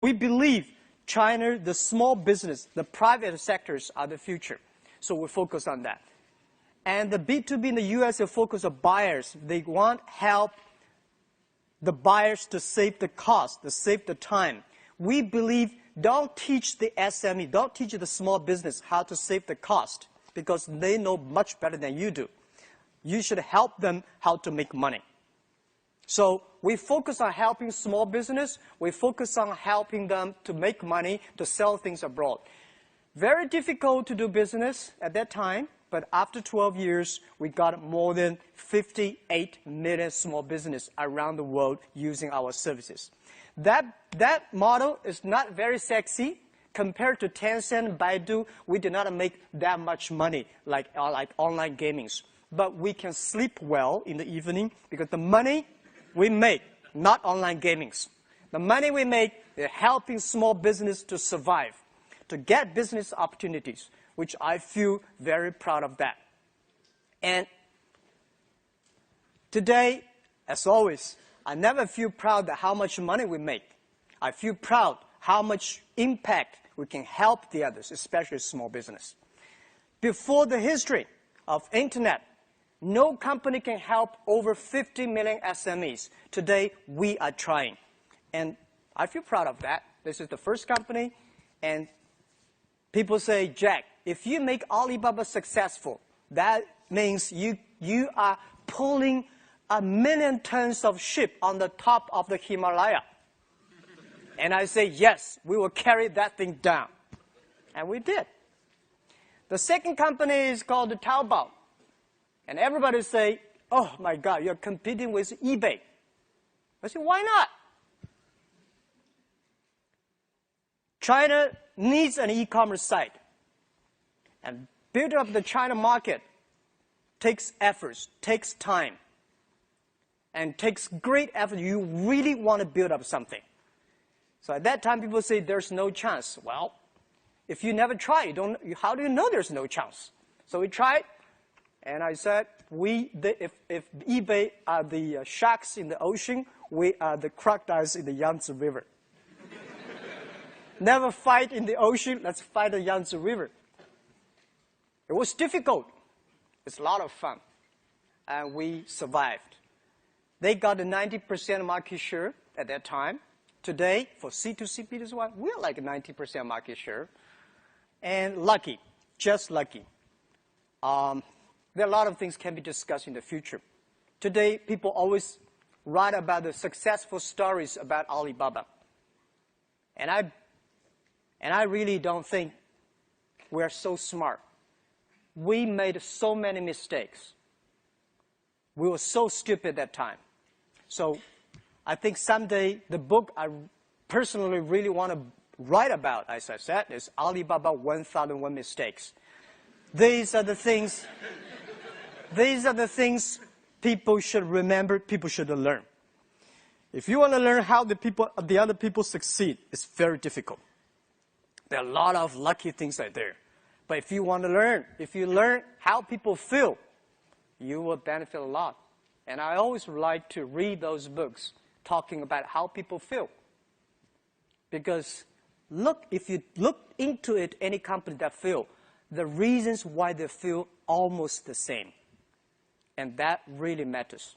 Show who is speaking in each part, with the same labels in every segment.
Speaker 1: We believe China, the small business, the private sectors are the future. So we focus on that. And the B2B in the US, they focus on buyers. They want help the buyers to save the cost, to save the time. We believe don't teach the SME, don't teach the small business how to save the cost because they know much better than you do. You should help them how to make money. So we focus on helping small business. We focus on helping them to make money, to sell things abroad. Very difficult to do business at that time, but after 12 years, we got more than 58 million small businesses around the world using our services. That model is not very sexy. Compared to Tencent and Baidu, we did not make that much money like online gamings. But we can sleep well in the evening because the money we make, not online gamings. The money we make is helping small business to survive, to get business opportunities, which I feel very proud of that. And today, as always, I never feel proud of how much money we make. I feel proud how much impact we can help the others, especially small business. Before the history of internet, no company can help over 50 million SMEs. Today, we are trying. And I feel proud of that. This is the first company. And people say, Jack, if you make Alibaba successful, that means you are pulling 1 million tons of ship on the top of the Himalaya. And I say, yes, we will carry that thing down. And we did. The second company is called Taobao. And everybody say, oh my God, you're competing with eBay. I say, why not? China needs an e-commerce site. And building up the China market takes efforts, takes time, and takes great effort. You really want to build up something. So at that time, people say there's no chance. Well, if you never try, how do you know there's no chance? So we tried, and I said, if eBay are the sharks in the ocean, we are the crocodiles in the Yangtze River. Never fight in the ocean, let's fight the Yangtze River. It was difficult. It's a lot of fun. And we survived. They got a 90% market share at that time. Today, for C2C, B2C, we're like a 90% market share. And lucky, just lucky. There are a lot of things can be discussed in the future. Today, people always write about the successful stories about Alibaba. And I really don't think we're so smart. We made so many mistakes. We were so stupid at that time. So I think someday the book I personally really want to write about, as I said, is Alibaba 1001 Mistakes. These are the things people should remember, people should learn. If you want to learn how the other people succeed, it's very difficult. There are a lot of lucky things out there. But if you want to learn, if you learn how people feel, you will benefit a lot. And I always like to read those books talking about how people feel. Because if you look into it, any company that feel, the reasons why they feel almost the same. And that really matters.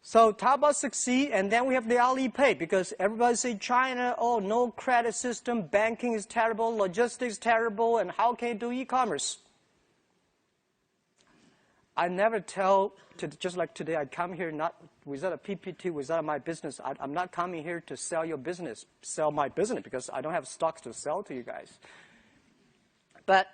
Speaker 1: So Taobao succeed, and then we have the Alipay, because everybody say China, oh, no credit system, banking is terrible, logistics terrible, and how can you do e-commerce? I never tell, just like today, I come here not without a PPT, without my business. I'm not coming here to sell your business, sell my business, because I don't have stocks to sell to you guys. But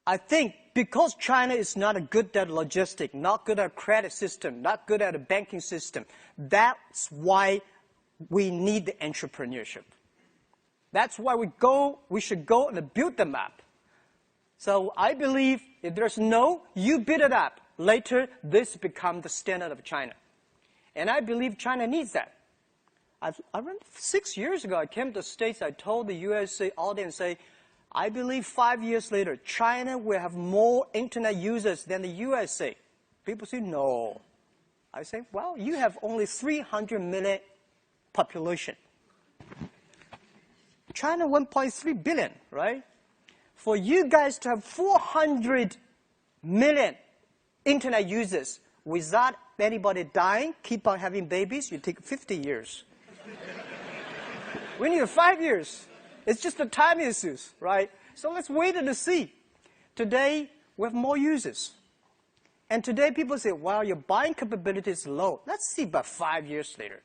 Speaker 1: I think because China is not good at logistics, not good at credit system, not good at a banking system, that's why we need the entrepreneurship. That's why we should go and build them up. So I believe if there's no, you build it up. Later, this becomes the standard of China. And I believe China needs that. I remember 6 years ago, I came to the States, I told the USA audience, I believe 5 years later, China will have more internet users than the USA. People say, no. I say, well, you have only 300 million population. China 1.3 billion, right? For you guys to have 400 million internet users without anybody dying, keep on having babies, you take 50 years. We need 5 years. It's just a time issue, right? So let's wait and see. Today, we have more users. And today people say, well, your buying capability is low. Let's see about 5 years later.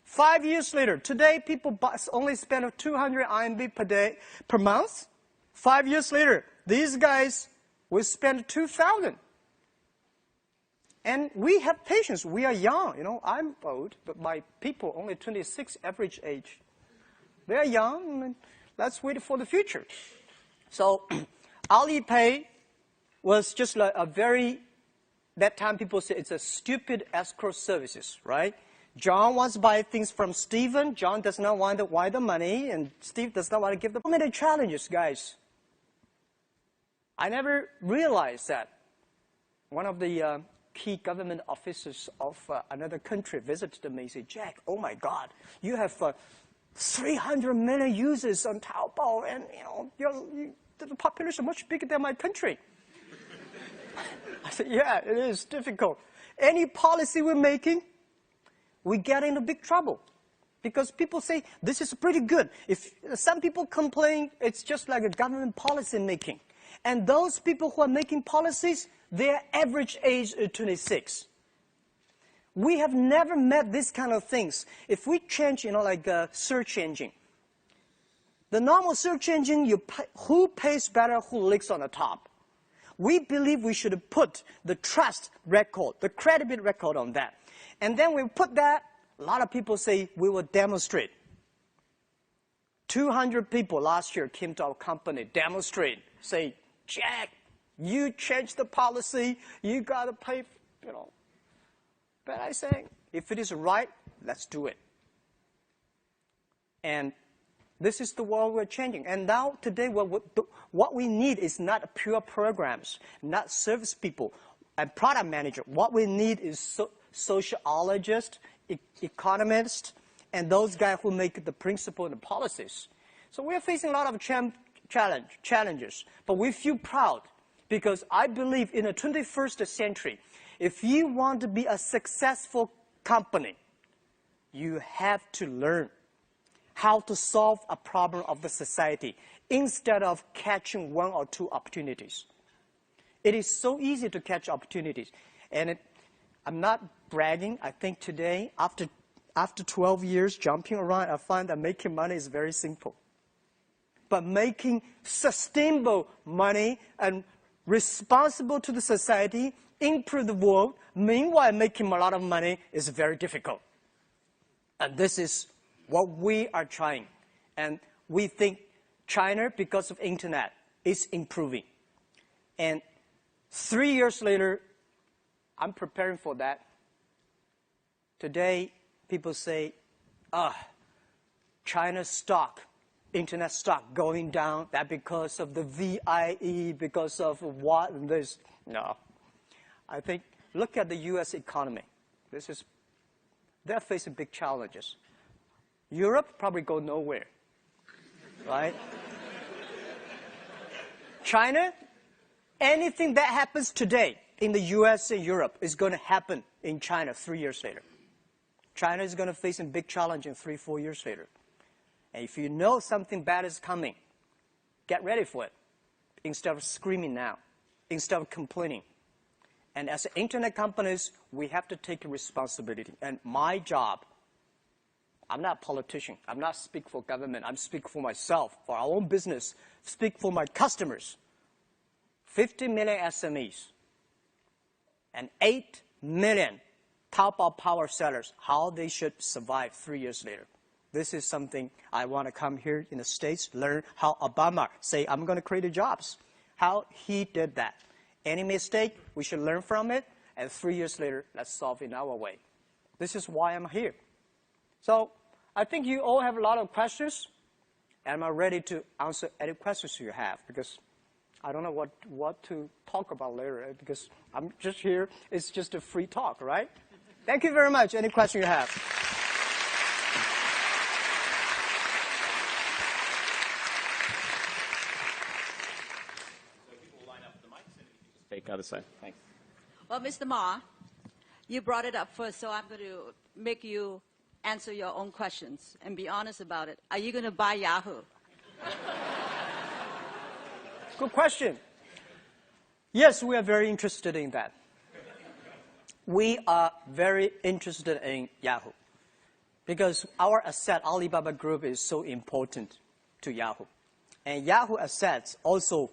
Speaker 1: 5 years later, today people only spend 200 RMB per month. 5 years later, these guys will spend 2,000. And we have patience. We are young. You know, I'm old, but my people only 26 average age. They are young, and let's wait for the future. So Alipay was just like that time people say it's a stupid escrow services, right? John wants to buy things from Stephen. John does not want to wire the money, and Steve does not want to give the money. Challenges, guys. I never realized that one of the key government officers of another country visited me and said, Jack, oh my God, you have 300 million users on Taobao, and the population is much bigger than my country. I said, yeah, it is difficult. Any policy we're making, we get into big trouble. Because people say, this is pretty good. If some people complain, it's just like a government policy making. And those people who are making policies, their average age is 26. We have never met these kind of things. If we change, like a search engine, the normal search engine, who pays better, who licks on the top? We believe we should put the trust record, the credibility record on that. And then we put that, a lot of people say we will demonstrate. 200 people last year came to our company, demonstrate, say, Jack, you changed the policy, you got to pay, But I say, if it is right, let's do it. And this is the world we're changing. And now, today, what we need is not pure programs, not service people and product manager. What we need is sociologists, economists, and those guys who make the principle and the policies. So we're facing a lot of challenges, but we feel proud because I believe in the 21st century, if you want to be a successful company, you have to learn how to solve a problem of the society instead of catching one or two opportunities. It is so easy to catch opportunities. And I'm not bragging. I think today, after 12 years jumping around, I find that making money is very simple. But making sustainable money and responsible to the society, improve the world, meanwhile making a lot of money is very difficult. And this is what we are trying. And we think China, because of internet, is improving. And 3 years later, I'm preparing for that. Today, people say, China's stock, internet stock going down, that because of the VIE, because of what and this. No. I think, look at the US economy. They're facing big challenges. Europe probably go nowhere, right? China, anything that happens today in the US and Europe is going to happen in China 3 years later. China is going to face a big challenge in 3-4 years later. And if you know something bad is coming, get ready for it. Instead of screaming now, instead of complaining. And as internet companies, we have to take responsibility. And my job, I'm not a politician. I'm not speaking for government. I'm speaking for myself, for our own business, speak for my customers. 50 million SMEs and 8 million Taobao power sellers, how they should survive 3 years later. This is something I want to come here in the States, learn how Obama say, I'm going to create jobs, how he did that. Any mistake, we should learn from it, and 3 years later, let's solve it in our way. This is why I'm here. So I think you all have a lot of questions, and I'm ready to answer any questions you have, because I don't know what to talk about later, because I'm just here. It's just a free talk, right? Thank you very much. Any question you have?
Speaker 2: got to say. Thanks.
Speaker 3: Well, Mr. Ma, you brought it up first, so I'm going to make you answer your own questions and be honest about it. Are you going to buy Yahoo?
Speaker 1: Good question. Yes, we are very interested in that. We are very interested in Yahoo because our asset, Alibaba Group, is so important to Yahoo. And Yahoo assets also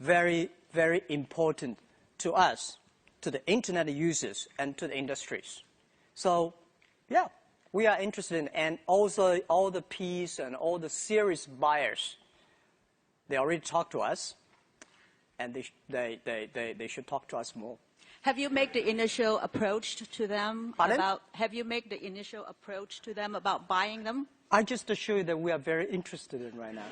Speaker 1: very, very important to us, to the internet users and to the industries. So, yeah, we are interested in, and also all the Ps and all the serious buyers, they already talked to us, and they should talk to us more.
Speaker 3: Have you made the initial approach to them?
Speaker 1: Pardon?
Speaker 3: Have you made the initial approach to them about buying them?
Speaker 1: I just assure you that we are very interested in right now.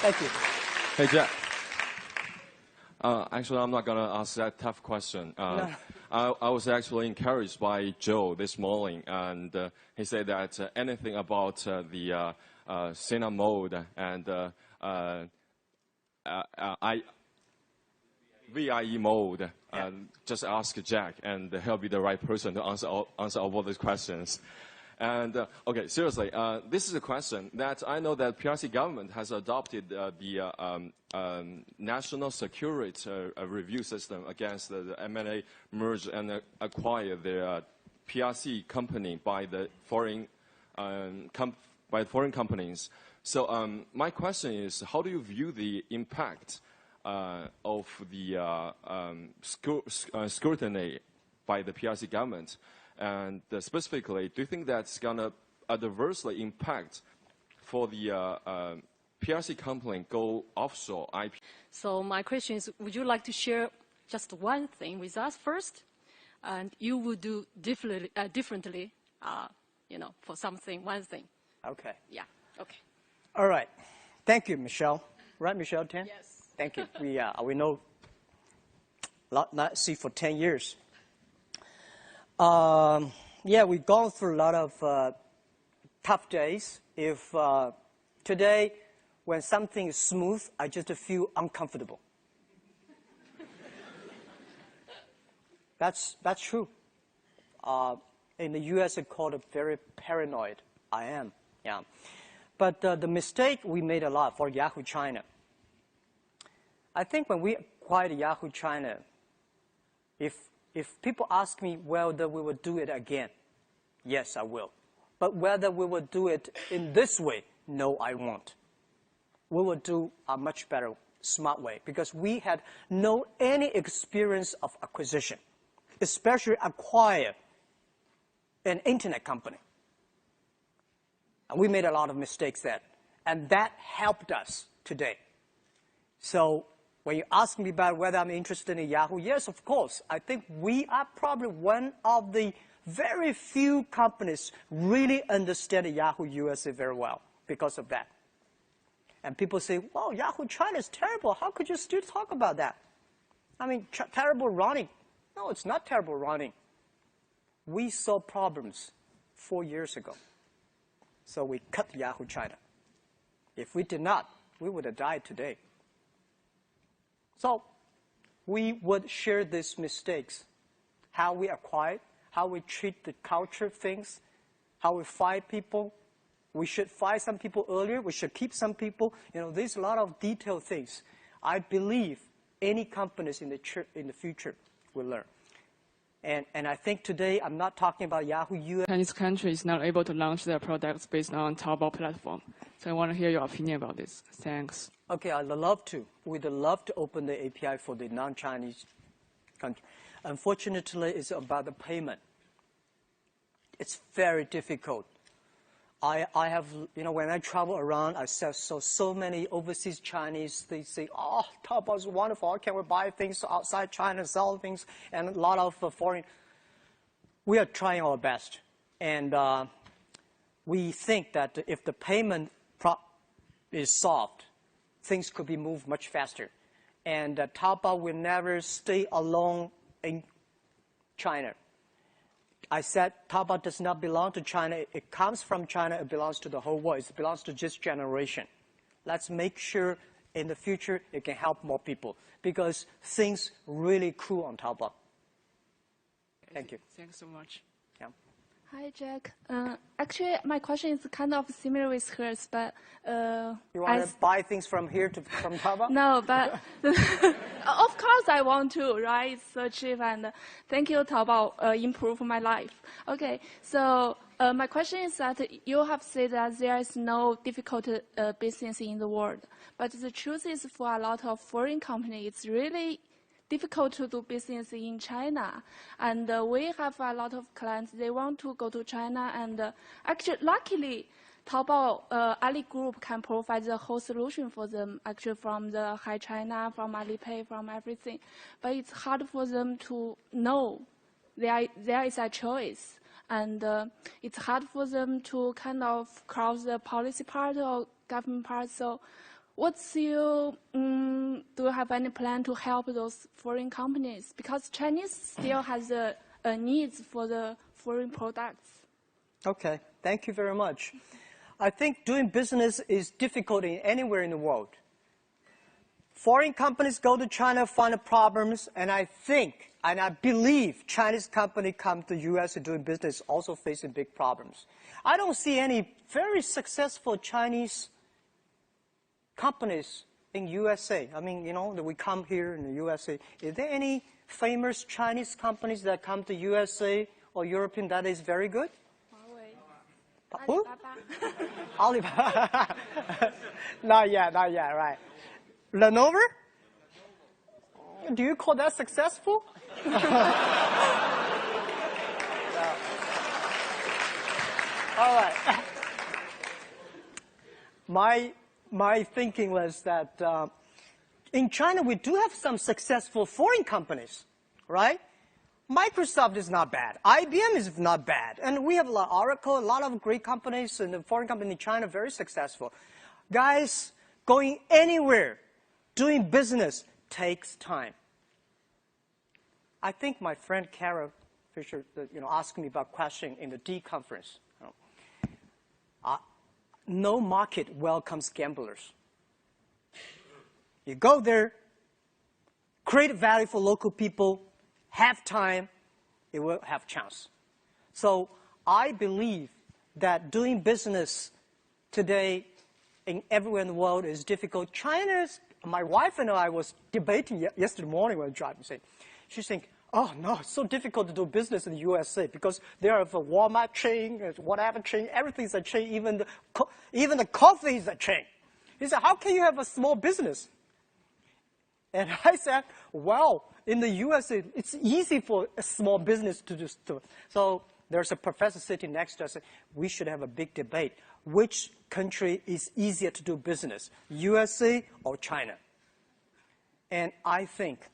Speaker 1: Thank you.
Speaker 4: Hey, Jack. Actually, I'm not going to ask that tough question.
Speaker 1: No.
Speaker 4: I was actually encouraged by Joe this morning, and he said that anything about the cinema mode and VIE mode, just ask Jack, and he'll be the right person to answer all these questions. And okay, seriously, this is a question that I know that PRC government has adopted the national security review system against the M&A merge and acquire the PRC company by the foreign companies. So my question is, how do you view the impact of the scrutiny by the PRC government? And specifically, do you think that's going to adversely impact for the PRC company go offshore IP?
Speaker 5: So my question is, would you like to share just one thing with us first? And you would do differently, for one thing.
Speaker 1: Okay.
Speaker 5: Yeah, okay.
Speaker 1: All right. Thank you, Michelle. Right, Michelle, 10?
Speaker 5: Yes.
Speaker 1: Thank you. We know, see for 10 years. Yeah, we've gone through a lot of tough days. If today, when something is smooth, I just feel uncomfortable. That's true. In the U.S., it's called a very paranoid. I am, yeah. But the mistake we made a lot for Yahoo China. I think when we acquired Yahoo China, if people ask me whether we will do it again, yes, I will. But whether we will do it in this way, no, I won't. We will do a much better, smart way, because we had no any experience of acquisition, especially acquire an internet company. And we made a lot of mistakes there, and that helped us today. So when you ask me about whether I'm interested in Yahoo, yes, of course. I think we are probably one of the very few companies really understand Yahoo USA very well because of that. And people say, well, Yahoo China is terrible. How could you still talk about that? I mean, terrible running. No, it's not terrible running. We saw problems 4 years ago. So we cut Yahoo China. If we did not, we would have died today. So we would share these mistakes, how we acquire, how we treat the culture things, how we fire people. We should fire some people earlier. We should keep some people. There's a lot of detailed things. I believe any companies in the future will learn. And I think today I'm not talking about Yahoo US.
Speaker 6: Chinese country is not able to launch their products based on Taobao platform. So I want to hear your opinion about this. Thanks.
Speaker 1: Okay, I'd love to. We'd love to open the API for the non-Chinese country. Unfortunately, it's about the payment. It's very difficult. I have, when I travel around, I saw so many overseas Chinese, they say, oh, Taobao is wonderful. How can we buy things outside China, sell things, and a lot of foreign. We are trying our best. And we think that if the payment is solved, things could be moved much faster. And Taobao will never stay alone in China. I said Taobao does not belong to China. It comes from China. It belongs to the whole world. It belongs to this generation. Let's make sure in the future, it can help more people because things really cool on Taobao. Thank you.
Speaker 6: Thanks so much.
Speaker 1: Yeah.
Speaker 2: Hi, Jack. Actually, my question is kind of similar with hers, but
Speaker 1: You want to buy things from Taobao?
Speaker 2: no, but of course I want to, right? It's so cheap, and thank you, Taobao, improve my life. Okay, so my question is that you have said that there is no difficult business in the world, but the truth is for a lot of foreign companies, it's really difficult to do business in China. And we have a lot of clients, they want to go to China, and actually, luckily, Taobao, Ali Group can provide the whole solution for them, actually from the Hi China, from Alipay, from everything. But it's hard for them to know there is a choice. And it's hard for them to kind of cross the policy part or government part. So what's your, do you have any plan to help those foreign companies? Because Chinese still has a needs for the foreign products.
Speaker 1: Okay, thank you very much. I think doing business is difficult anywhere in the world. Foreign companies go to China, find the problems, and I think, and I believe Chinese company come to U.S. doing business also facing big problems. I don't see any very successful Chinese companies in USA. I mean, you know, that we come here in the USA. Is there any famous Chinese companies that come to USA or European that is very good? Who? Alibaba. Not yet, right. Lenovo? Do you call that successful? All right. My thinking was that in China we do have some successful foreign companies, right? Microsoft is not bad. IBM is not bad. And we have a lot of Oracle, a lot of great companies, and the foreign company in China very successful. Guys, going anywhere, doing business takes time. I think my friend Kara Fisher, asked me about question in the D conference. No market welcomes gamblers. You go there, create value for local people, have time, it will have chance. So I believe that doing business today everywhere in the world is difficult. My wife and I was debating yesterday morning when driving. She's saying, oh no, it's so difficult to do business in the USA because there are a Walmart chain, whatever chain, everything's a chain, even the coffee is a chain. He said, how can you have a small business? And I said, well, in the USA, it's easy for a small business to do stuff. So there's a professor sitting next to us. We should have a big debate. Which country is easier to do business, USA or China? And I think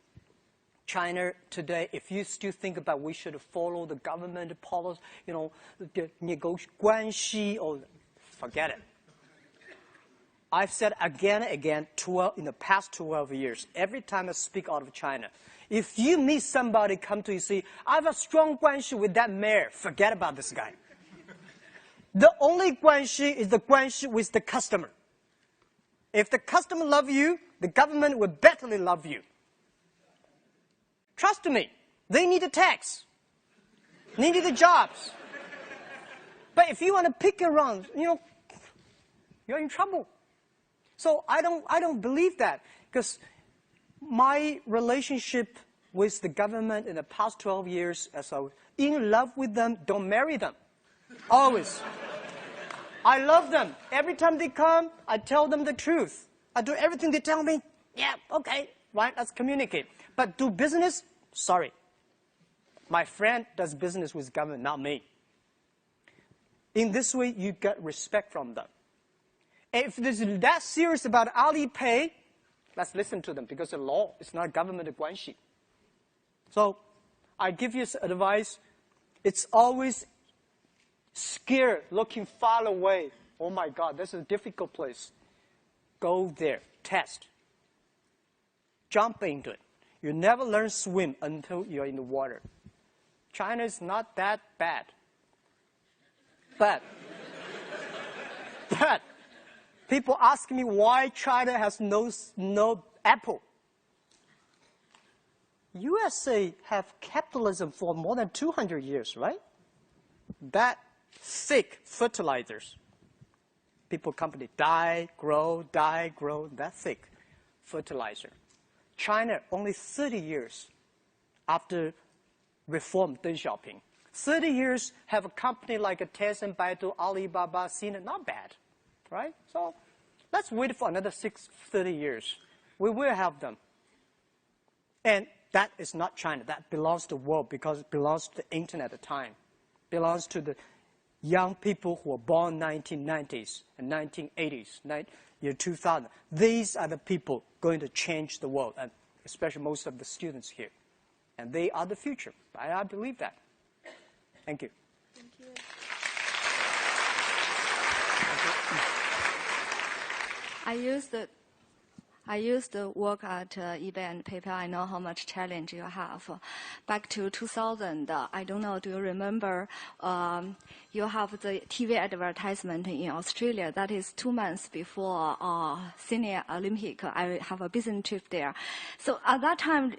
Speaker 1: China today, if you still think about we should follow the government policy, the negotiation, or forget it. I've said again and again in the past 12 years, every time I speak out of China, if you meet somebody come to you say, I have a strong guanxi with that mayor, forget about this guy. The only guanxi is the guanxi with the customer. If the customer loves you, the government will better love you. Trust me, they need a tax. They need the jobs. But if you want to pick around, you're in trouble. So I don't believe that, because my relationship with the government in the past 12 years, as I was in love with them, don't marry them. Always. I love them. Every time they come, I tell them the truth. I do everything they tell me. Yeah, okay, right, let's communicate. But do business? Sorry. My friend does business with government, not me. In this way, you get respect from them. If they're that serious about Alipay, let's listen to them, because the law is not government guanxi. So I give you advice. It's always scared, looking far away. Oh my God, this is a difficult place. Go there, test. Jump into it. You never learn swim until you're in the water. China is not that bad. But People ask me why China has no Apple. USA have capitalism for more than 200 years, right? That thick fertilizers. People, company die, grow, that thick fertilizer. China, only 30 years after reform Deng Xiaoping. 30 years have a company like a Tencent, Baidu, Alibaba, Sina, not bad, right? So let's wait for another 30 years. We will have them. And that is not China. That belongs to the world because it belongs to the internet at the time. Belongs to the young people who were born 1990s and 1980s, year 2000. These are the people going to change the world, and especially most of the students here. And they are the future. I believe that. Thank you.
Speaker 2: Thank you.
Speaker 7: I used to work at eBay and PayPal. I know how much challenge you have. Back to 2000, I don't know, do you remember, you have the TV advertisement in Australia. That is 2 months before Sydney Olympic. I have a business trip there. So at that time,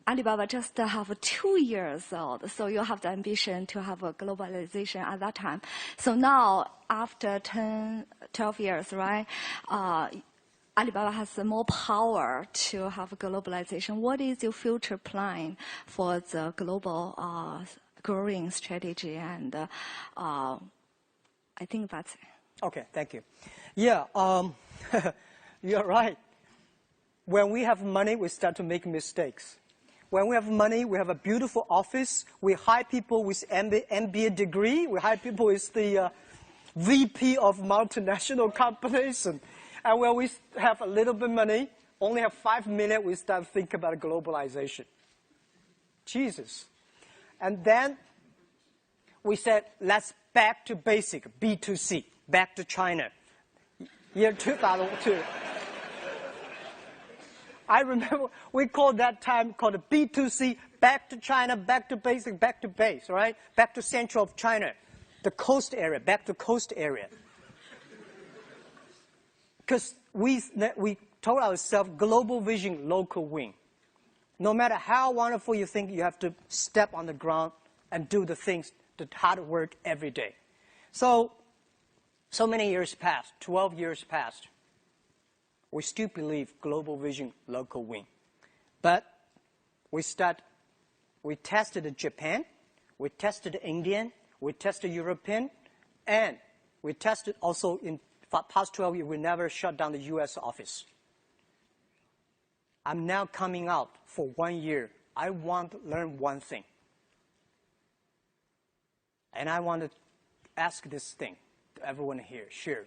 Speaker 7: Alibaba just have 2 years old. So you have the ambition to have a globalization at that time. So now, after 12 years, right, Alibaba has more power to have globalization. What is your future plan for the global growing strategy? And I think that's it.
Speaker 1: Okay, thank you. Yeah, you're right. When we have money, we start to make mistakes. When we have money, we have a beautiful office. We hire people with MBA degree. We hire people with the VP of multinational companies. And when we have a little bit of money, only have 5 million, we start to think about globalization. Jesus. And then we said, let's back to basic, B2C, back to China. Year 2002. I remember we called that time called B2C, back to China, back to basic, back to base, right? Back to central of China, the coast area, back to coast area. Because we told ourselves, global vision, local win. No matter how wonderful you think, you have to step on the ground and do the things, the hard work every day. So many years passed, 12 years passed. We still believe global vision, local win. But we tested Japan, we tested Indian, we tested European, and we tested also in past 12 years, we never shut down the US office. I'm now coming out for 1 year. I want to learn one thing. And I want to ask this thing to everyone here, share.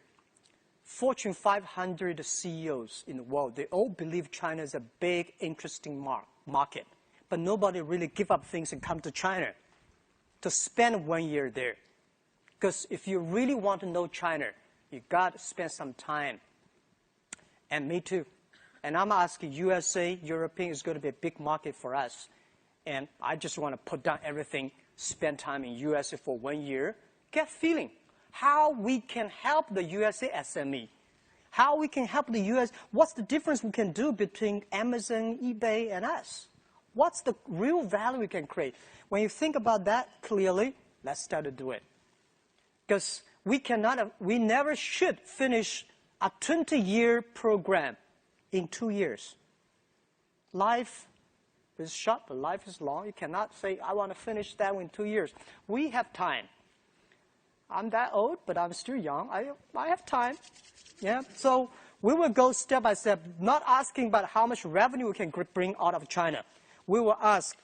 Speaker 1: Fortune 500 CEOs in the world, they all believe China is a big, interesting market. But nobody really give up things and come to China to spend 1 year there. Because if you really want to know China, you got to spend some time. And me too. And I'm asking USA, European is going to be a big market for us. And I just want to put down everything, spend time in USA for 1 year, get feeling how we can help the USA SME. How we can help the US. What's the difference we can do between Amazon, eBay, and us? What's the real value we can create? When you think about that clearly, let's start to do it. Because we never should finish a 20-year program in 2 years. Life is short, but life is long. You cannot say, I want to finish that in 2 years. We have time. I'm that old, but I'm still young. I have time. Yeah. So we will go step by step, not asking about how much revenue we can bring out of China. We will ask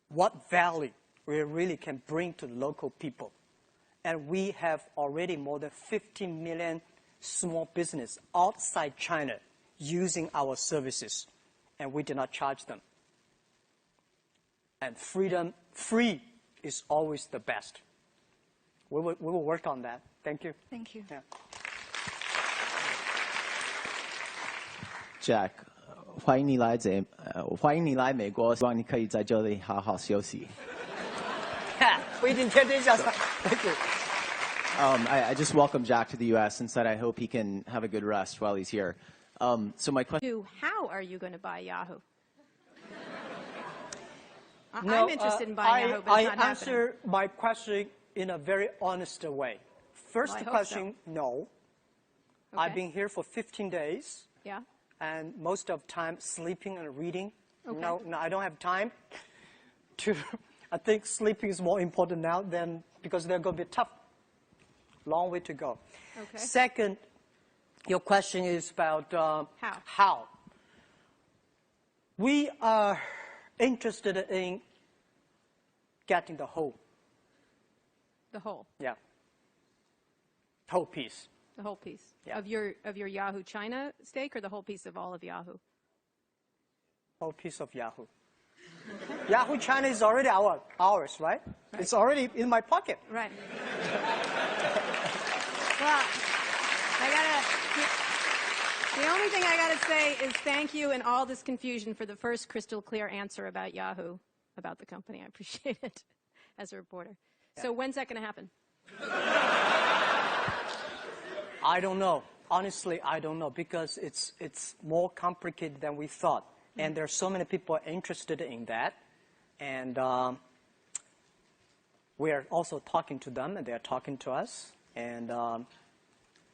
Speaker 1: what value we really can bring to local people. And we have already more than 15 million small business outside China using our services, and we do not charge them. And free is always the best. We will work on that. Thank you.
Speaker 7: Thank you.
Speaker 1: Yeah.
Speaker 8: Jack, 欢迎你来美国，希望你可以在这里好好休息。
Speaker 1: 不一定天天向上。Thank you.
Speaker 8: I just welcomed Jack to the U.S. and said I hope he can have a good rest while he's here. So my question...
Speaker 9: How are you going to buy Yahoo?
Speaker 1: No,
Speaker 9: I'm interested in buying Yahoo, but it's not
Speaker 1: I answer my question in a very honest way. First question, no.
Speaker 9: Okay.
Speaker 1: I've been here for 15 days.
Speaker 9: Yeah.
Speaker 1: And most of the time sleeping and reading.
Speaker 9: Okay.
Speaker 1: No, I don't have time to... I think sleeping is more important now than because they're going to be tough. Long way to go.
Speaker 9: Okay.
Speaker 1: Second, your question is about how. We are interested in getting the whole.
Speaker 9: The whole.
Speaker 1: Yeah. Whole piece.
Speaker 9: The whole piece.
Speaker 1: Yeah.
Speaker 9: Of your Yahoo China stake, or the whole piece of all of Yahoo?
Speaker 1: Whole piece of Yahoo. Yahoo China is already ours, right? It's already in my pocket.
Speaker 9: Right. Well, the only thing I gotta say is thank you in all this confusion for the first crystal clear answer about Yahoo, about the company. I appreciate it as a reporter. Yeah. So when's that gonna happen?
Speaker 1: I don't know. Honestly, I don't know, because it's more complicated than we thought. And there are so many people interested in that. And we are also talking to them, and they are talking to us. And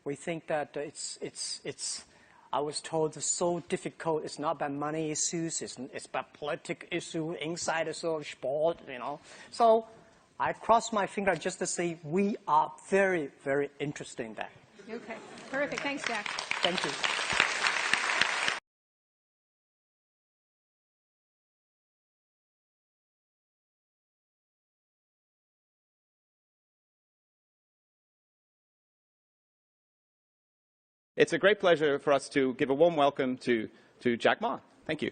Speaker 1: we think that I was told it's so difficult. It's not about money issues. It's about political issue, inside of sport, you know. So I cross my finger just to say we are very, very interested in that.
Speaker 9: Okay. Terrific. Thanks, Jack.
Speaker 1: Thank you.
Speaker 10: It's a great pleasure for us to give a warm welcome to Jack Ma. Thank you.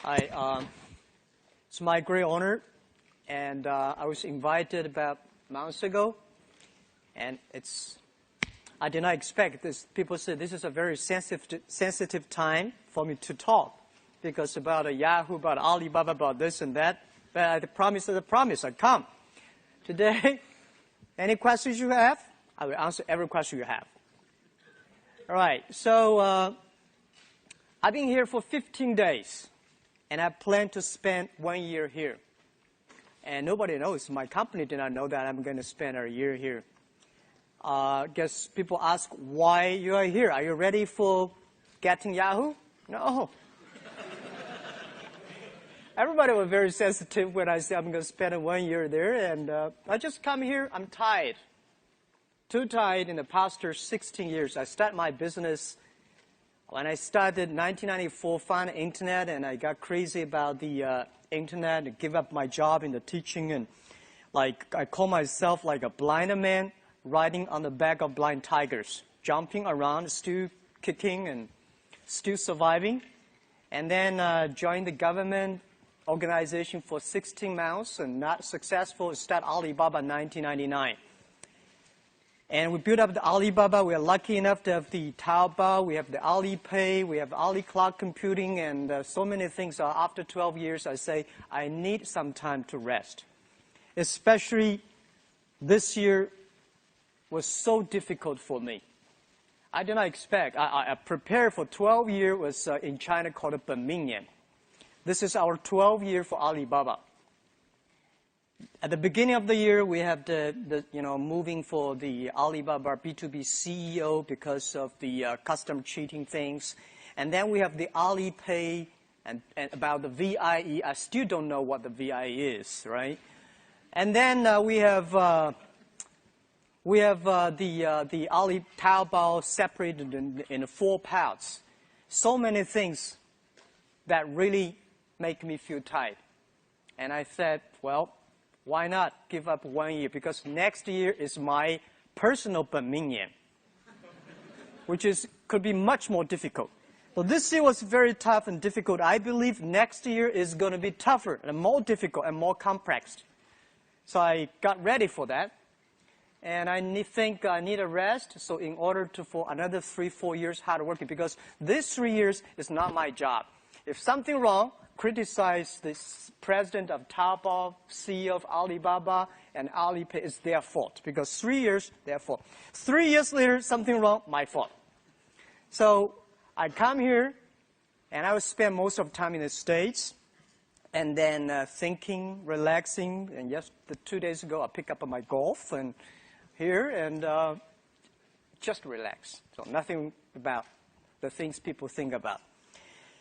Speaker 1: Hi, it's my great honor, and I was invited about months ago, and I did not expect this. People said this is a very sensitive time for me to talk, because about Yahoo, about Alibaba, about this and that. But the promise is a promise. I come. Today, any questions you have, I will answer every question you have. All right. So I've been here for 15 days, and I plan to spend 1 year here. And nobody knows. My company did not know that I'm going to spend a year here. Guess people ask why you are here. Are you ready for getting Yahoo? No. Everybody was very sensitive when I said I'm going to spend 1 year there, and I just come here. I'm tired. Too tired in the past 16 years. I started my business when I started 1994, found the internet, and I got crazy about the internet and give up my job in the teaching, and like I call myself like a blind man riding on the back of blind tigers, jumping around, still kicking and still surviving, and then joined the government organization for 16 months and not successful. Start Alibaba in 1999. And we built up the Alibaba. We are lucky enough to have the Taobao, we have the Alipay, we have Ali Cloud Computing, and so many things. After 12 years, I say, I need some time to rest. Especially this year was so difficult for me. I did not expect. I prepared for 12 years, was in China called a Milner. This is our 12th year for Alibaba. At the beginning of the year, we have the moving for the Alibaba B2B CEO because of the custom cheating things. And then we have the Alipay and about the VIE. I still don't know what the VIE is, right? And then we have the Ali Taobao separated in 4 parts. So many things that really make me feel tired. And I said, well, why not give up 1 year? Because next year is my personal Milner, which could be much more difficult. So this year was very tough and difficult. I believe next year is going to be tougher and more difficult and more complex. So I got ready for that. And I think I need a rest. So in order for another 3-4 years hard working, because this 3 years is not my job. If something wrong, criticize the president of Taobao, CEO of Alibaba, and Alipay. It's their fault because 3 years, their fault. 3 years later, something wrong, my fault. So I come here, and I would spend most of the time in the States, and then thinking, relaxing. And just 2 days ago, I picked up my golf and here and just relax. So nothing about the things people think about.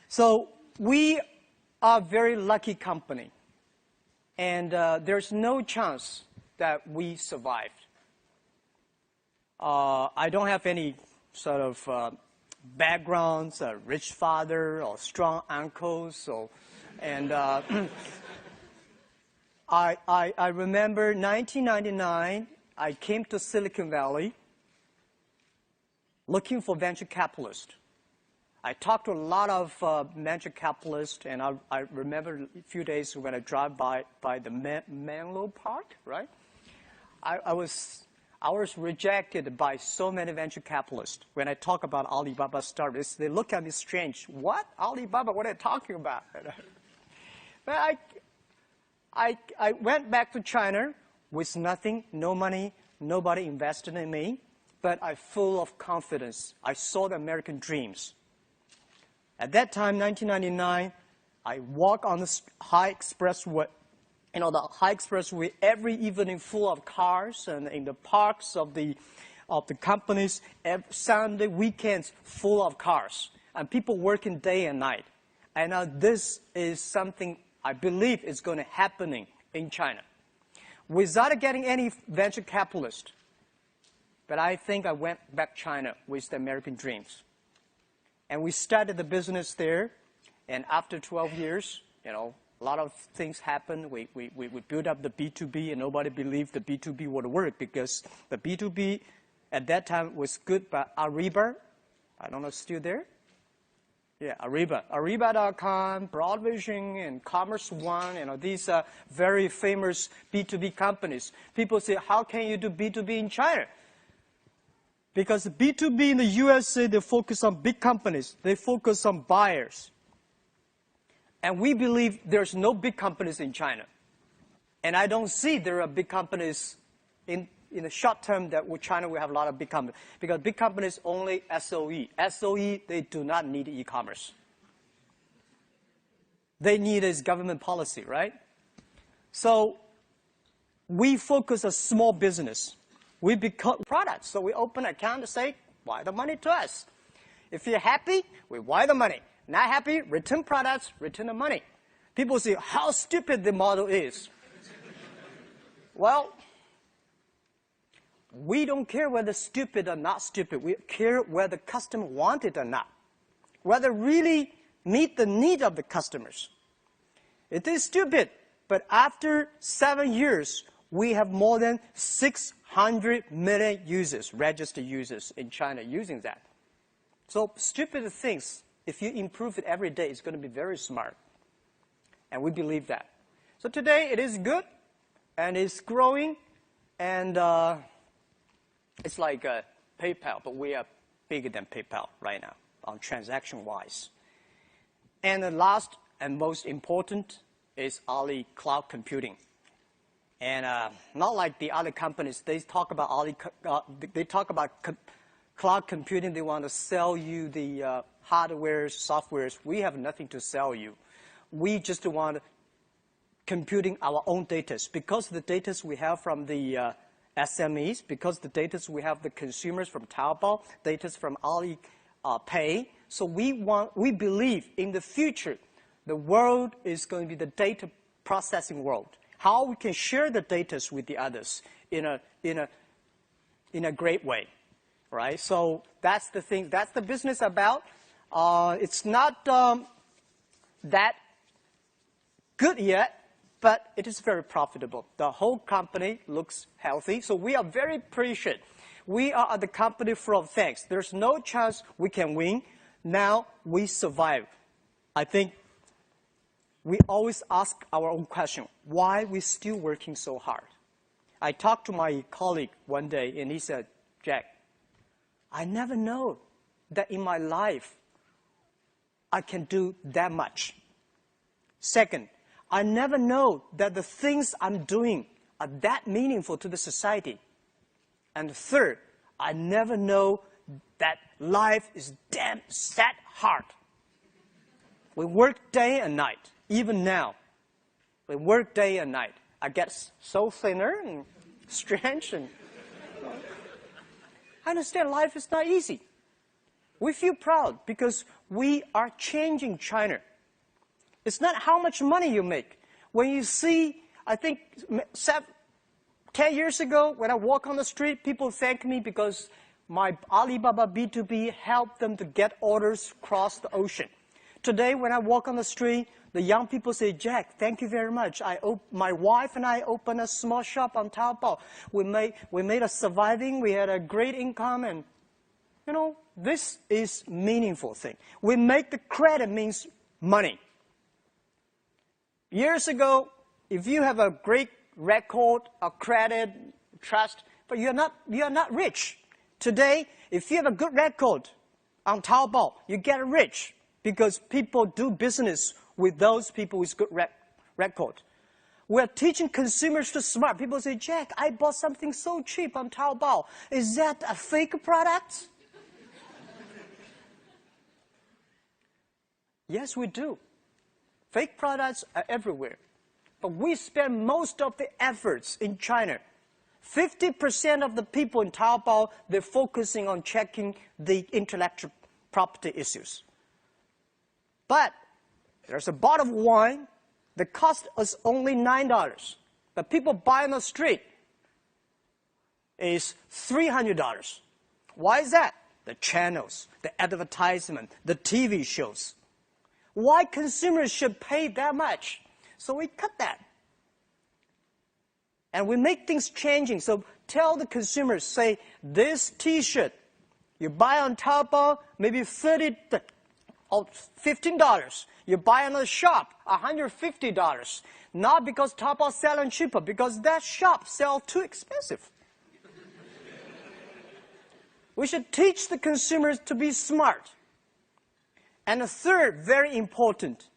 Speaker 1: So we are a very lucky company, and there's no chance that we survived. I don't have any sort of backgrounds, a rich father or strong uncles, and I remember 1999, I came to Silicon Valley looking for venture capitalists. I talked to a lot of venture capitalists, and I remember a few days when I drive by the Menlo Park, right? I was rejected by so many venture capitalists. When I talk about Alibaba startups, they look at me strange. What? Alibaba? What are you talking about? But I went back to China with nothing, no money, nobody invested in me, but I'm full of confidence. I saw the American dreams. At that time, 1999, I walk on the high expressway, the high expressway every evening full of cars, and in the parks of the companies, every Sunday, weekends full of cars, and people working day and night. And now this is something I believe is going to happen in China. Without getting any venture capitalist, but I think I went back to China with the American dreams. And we started the business there, and after 12 years, a lot of things happened. We built up the B2B, and nobody believed the B2B would work because the B2B at that time was good, but Ariba, I don't know, still there? Yeah, Ariba. Ariba.com, Broadvision, and Commerce One, these are very famous B2B companies. People say, how can you do B2B in China? Because B2B in the USA, they focus on big companies. They focus on buyers. And we believe there's no big companies in China. And I don't see there are big companies in the short term that with China we have a lot of big companies. Because big companies only SOE. SOE, they do not need e-commerce. They need is government policy, right? So we focus on small business. We become products. So we open an account and say, wire the money to us. If you're happy, we wire the money. Not happy, return products, return the money. People say, how stupid the model is. Well, we don't care whether stupid or not stupid. We care whether the customer want it or not. Whether really meet the need of the customers. It is stupid, but after 7 years, we have more than 600 million users, registered users in China using that. So stupid things, if you improve it every day, it's going to be very smart. And we believe that. So today it is good, and it's growing, and it's like PayPal, but we are bigger than PayPal right now on transaction-wise. And the last and most important is Ali Cloud Computing. And not like the other companies, they talk about cloud computing. They want to sell you the hardware, softwares. We have nothing to sell you. We just want computing our own data because the data we have from the SMEs, because the data we have the consumers from Taobao, data from Alipay. So we believe in the future, the world is going to be the data processing world. How we can share the data with the others in a great way, right? So that's the thing. That's the business about. It's not that good yet, but it is very profitable. The whole company looks healthy, so we are very appreciative. We are the company full of thanks. There's no chance we can win. Now we survive. I think we always ask our own question, why we still working so hard? I talked to my colleague one day, and he said, Jack, I never know that in my life I can do that much. Second, I never know that the things I'm doing are that meaningful to the society. And third, I never know that life is damn that hard. We work day and night, even now. We work day and night. I get so thinner and strange. And I understand life is not easy. We feel proud because we are changing China. It's not how much money you make. When you see, I think 10 years ago, when I walk on the street, people thank me because my Alibaba B2B helped them to get orders across the ocean. Today, when I walk on the street, the young people say, Jack, thank you very much. My wife and I opened a small shop on Taobao. We made a surviving. We had a great income. And, you know, this is meaningful thing. We make the credit means money. Years ago, if you have a great record, a credit, trust, but you are not rich. Today, if you have a good record on Taobao, you get rich because people do business with those people with good record. We're teaching consumers to smart. People say, Jack, I bought something so cheap on Taobao. Is that a fake product? Yes, we do. Fake products are everywhere. But we spend most of the efforts in China. 50% of the people in Taobao, they're focusing on checking the intellectual property issues. But there's a bottle of wine that costs us only $9. But people buy on the street is $300. Why is that? The channels, the advertisement, the TV shows. Why consumers should pay that much? So we cut that. And we make things changing. So tell the consumers, say, this T-shirt, you buy on Taobao, maybe $30 or $15. You buy on a shop, $150. Not because Taobao selling cheaper, because that shop sells too expensive. We should teach the consumers to be smart. And the third, very important,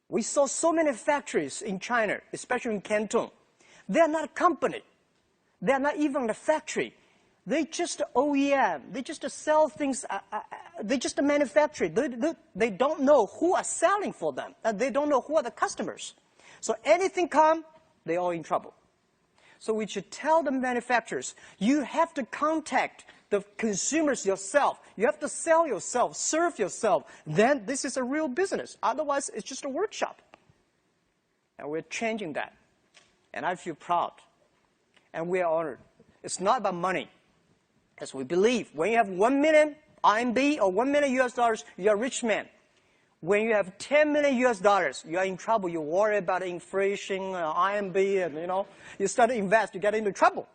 Speaker 1: we saw so many factories in China, especially in Canton. They are not a company. They are not even a factory. They just OEM. They just sell things. They just manufacture. They don't know who are selling for them. They don't know who are the customers. So anything come, they're all in trouble. So we should tell the manufacturers, you have to contact the consumers yourself. You have to sell yourself, serve yourself. Then this is a real business. Otherwise, it's just a workshop. And we're changing that. And I feel proud. And we are honored. It's not about money. As we believe, when you have 1 million RMB or $1 million US dollars, you're a rich man. When you have 10 million US dollars, you are in trouble. You worry about inflation, RMB, and you start to invest, you get into trouble.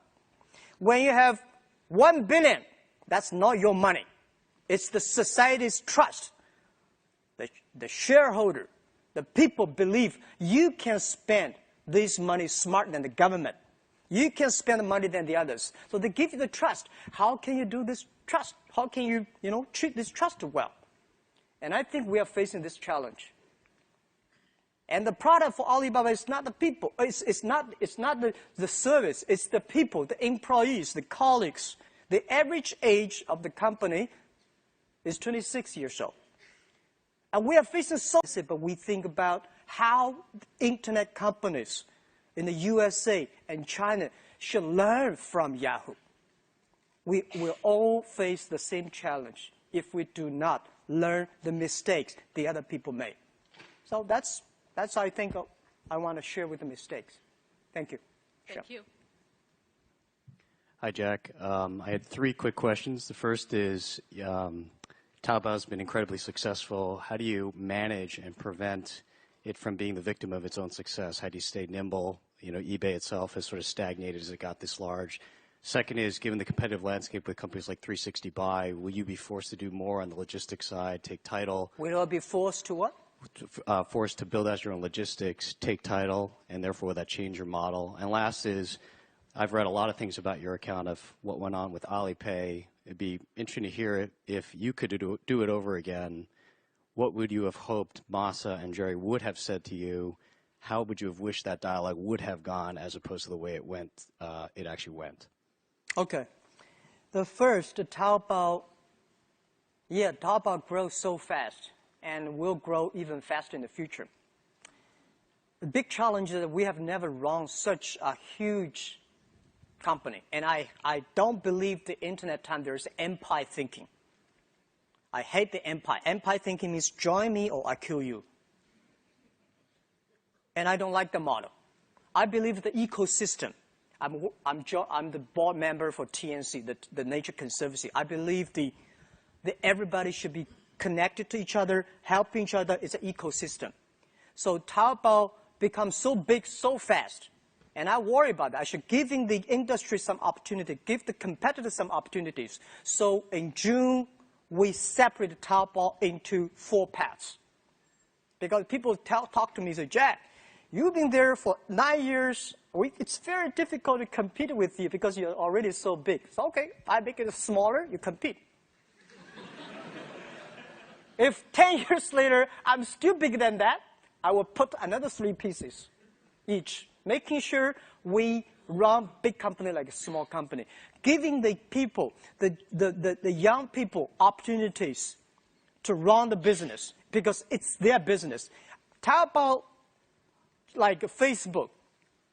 Speaker 1: When you have 1 billion, that's not your money. It's the society's trust. The shareholder, the people believe you can spend this money smarter than the government. You can spend the money than the others. So they give you the trust. How can you do this trust? How can you, treat this trust well? And I think we are facing this challenge. And the product for Alibaba is not the people. It's not the service. It's the people, the employees, the colleagues. The average age of the company is 26 years old. And we are facing but we think about how internet companies in the USA and China should learn from Yahoo. We will all face the same challenge if we do not learn the mistakes the other people made. So that's I think I want to share with the mistakes. Thank you.
Speaker 5: Thank you.
Speaker 11: Hi, Jack. I had 3 quick questions. The first is, Taobao has been incredibly successful. How do you manage and prevent it from being the victim of its own success? How do you stay nimble? eBay itself has sort of stagnated as it got this large. Second is, given the competitive landscape with companies like 360 Buy, will you be forced to do more on the logistics side, take title?
Speaker 1: Will I be forced to what?
Speaker 11: Forced to build out your own logistics, take title, and therefore will that change your model? And last is, I've read a lot of things about your account of what went on with Alipay. It'd be interesting to hear if you could do it over again. what would you have hoped Masa and Jerry would have said to you? How would you have wished that dialogue would have gone as opposed to the way it actually went?
Speaker 1: Okay. The first, Taobao grows so fast and will grow even faster in the future. The big challenge is that we have never run such a huge company. And I don't believe the internet time there's empire thinking. I hate the empire. Empire thinking means join me or I kill you. And I don't like the model. I believe the ecosystem. I'm the board member for TNC, the Nature Conservancy. I believe that everybody should be connected to each other, helping each other. It's an ecosystem. So Taobao becomes so big so fast. And I worry about that. I should giving the industry some opportunity, give the competitors some opportunities. So in June, we separated Taobao into 4 paths. Because people talk to me and say, Jack, you've been there for 9 years. It's very difficult to compete with you because you're already so big. So, okay, I make it smaller, you compete. If 10 years later, I'm still bigger than that, I will put another 3 pieces each, making sure we run big company like a small company, giving the people, the young people opportunities to run the business because it's their business. Taobao, like Facebook,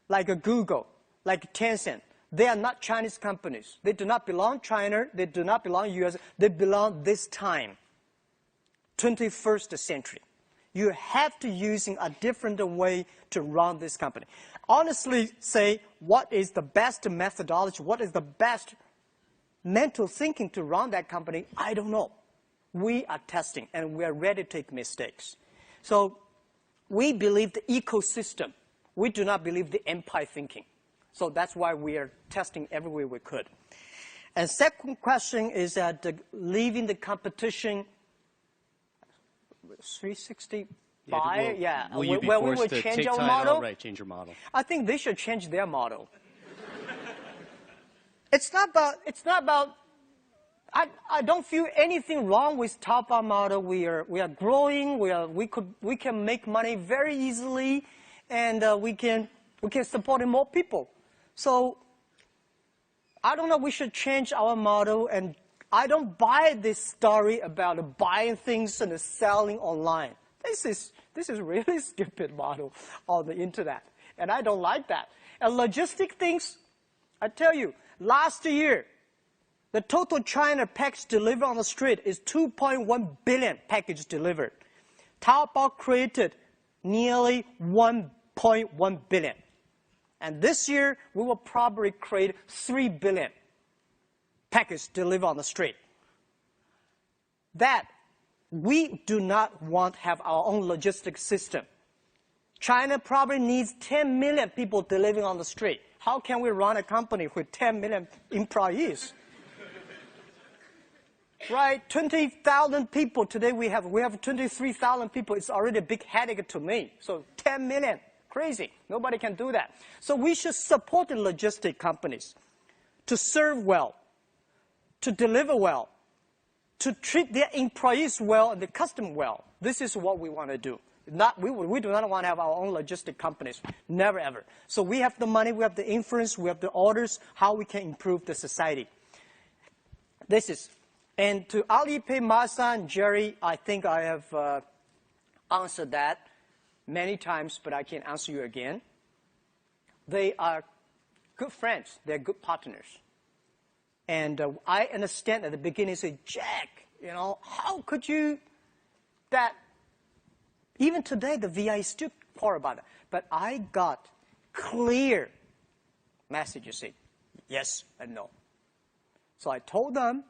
Speaker 1: like a Google, like Tencent, they are not Chinese companies. They do not belong to China. They do not belong to US. They belong this time, 21st century. You have to using a different way to run this company. Honestly say, what is the best methodology? What is the best mental thinking to run that company? I don't know. We are testing and we are ready to take mistakes. So we believe the ecosystem. We do not believe the empire thinking. So that's why we are testing everywhere we could. And second question is that leaving the competition 360 buy, yeah.
Speaker 11: Will you be
Speaker 1: where we
Speaker 11: forced
Speaker 1: will
Speaker 11: to
Speaker 1: change
Speaker 11: take
Speaker 1: our
Speaker 11: time
Speaker 1: model?
Speaker 11: outright, change your model?
Speaker 1: I think they should change their model. It's not about. I don't feel anything wrong with Taobao model. We are growing. We can make money very easily, and we can support more people. So I don't know. We should change our model, and I don't buy this story about buying things and selling online. This is really stupid model on the internet, and I don't like that. And logistic things, I tell you, last year, the total China package delivered on the street is 2.1 billion packages delivered. Taobao created nearly 1.1 billion. And this year, we will probably create 3 billion packages delivered on the street. That we do not want to have our own logistics system. China probably needs 10 million people delivering on the street. How can we run a company with 10 million employees? Right, 20,000 people. Today we have 23,000 people. It's already a big headache to me. So 10 million, crazy. Nobody can do that. So we should support the logistic companies to serve well, to deliver well, to treat their employees well and the customer well. This is what we want to do. We do not want to have our own logistic companies. Never, ever. So we have the money, we have the influence, we have the orders, how we can improve the society. And to Alipay, Masa, and Jerry, I think I have answered that many times, but I can answer you again. They are good friends. They're good partners. And I understand at the beginning, say, Jack, how could you, that, even today, the VI is still poor about it. But I got clear messages saying yes and no. So I told them,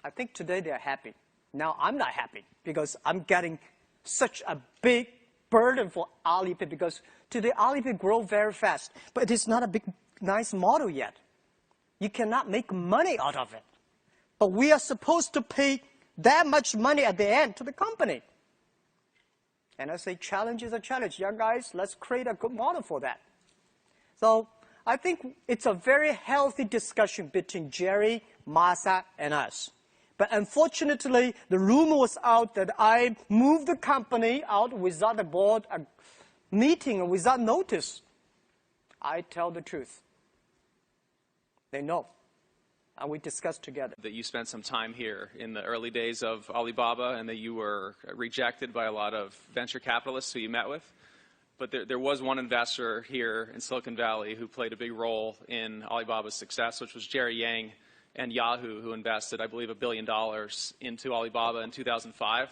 Speaker 1: I think today they're happy. Now I'm not happy because I'm getting such a big burden for Alipay because today Alipay grows very fast, but it is not a big, nice model yet. You cannot make money out of it. But we are supposed to pay that much money at the end to the company. And I say, challenge is a challenge. Young guys, let's create a good model for that. So I think it's a very healthy discussion between Jerry, Masa, and us. But unfortunately, the rumor was out that I moved the company out without the board meeting and without notice. I tell the truth. They know. And we discussed together.
Speaker 12: That you spent some time here in the early days of Alibaba and that you were rejected by a lot of venture capitalists who you met with. But there was one investor here in Silicon Valley who played a big role in Alibaba's success, which was Jerry Yang and Yahoo, who invested, I believe, $1 billion into Alibaba in 2005.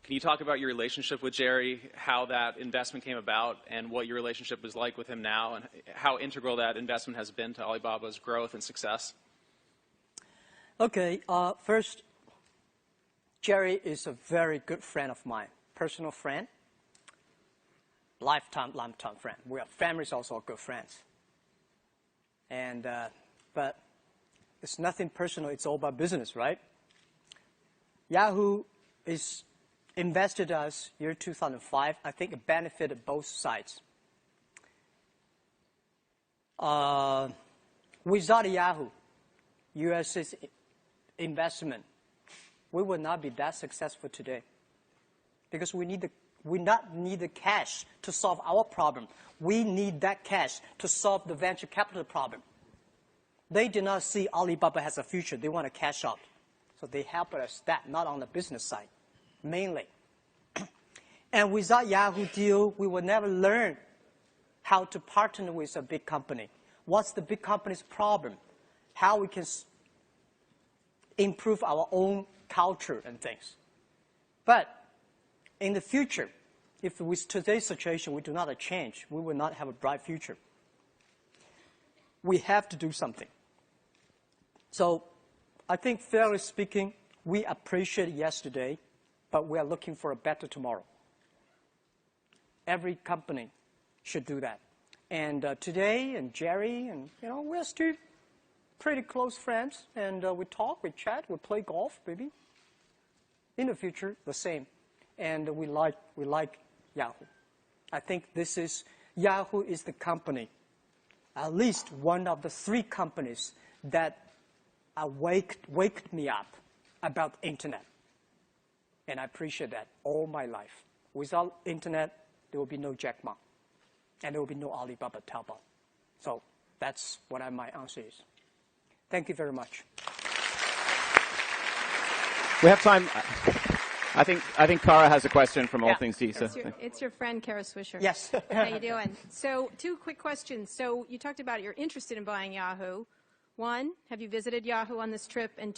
Speaker 12: Can you talk about your relationship with Jerry, how that investment came about, and what your relationship is like with him now, and how integral that investment has been to Alibaba's growth and success?
Speaker 1: Okay, first, Jerry is a very good friend of mine, personal friend, lifetime friend. We are families also good friends. And, but it's nothing personal, it's all about business, right? Yahoo is invested us year 2005. I think it benefited both sides. Without Yahoo, US's investment, we would not be that successful today. Because we not need the cash to solve our problem. We need that cash to solve the venture capital problem. They do not see Alibaba has a future. They want to cash out. So they help us that, not on the business side, mainly. And without Yahoo deal, we would never learn how to partner with a big company. What's the big company's problem? How we can improve our own culture and things. But in the future, if with today's situation we do not change, we will not have a bright future. We have to do something. So I think, fairly speaking, we appreciate yesterday, but we are looking for a better tomorrow. Every company should do that. And today, and Jerry, and we're still pretty close friends, and we talk, we chat, we play golf, maybe. In the future, the same. And we like Yahoo. I think Yahoo is the company, at least one of the 3 companies that waked me up about internet. And I appreciate that all my life. Without internet, there will be no Jack Ma. And there will be no Alibaba Taobao. So that's what my answer is. Thank you very much.
Speaker 10: We have time. I think Kara has a question from All Things Tea.
Speaker 9: It's your friend, Kara Swisher.
Speaker 1: Yes.
Speaker 9: How you doing? So 2 quick questions. So you talked about you're interested in buying Yahoo. 1, have you visited Yahoo on this trip? And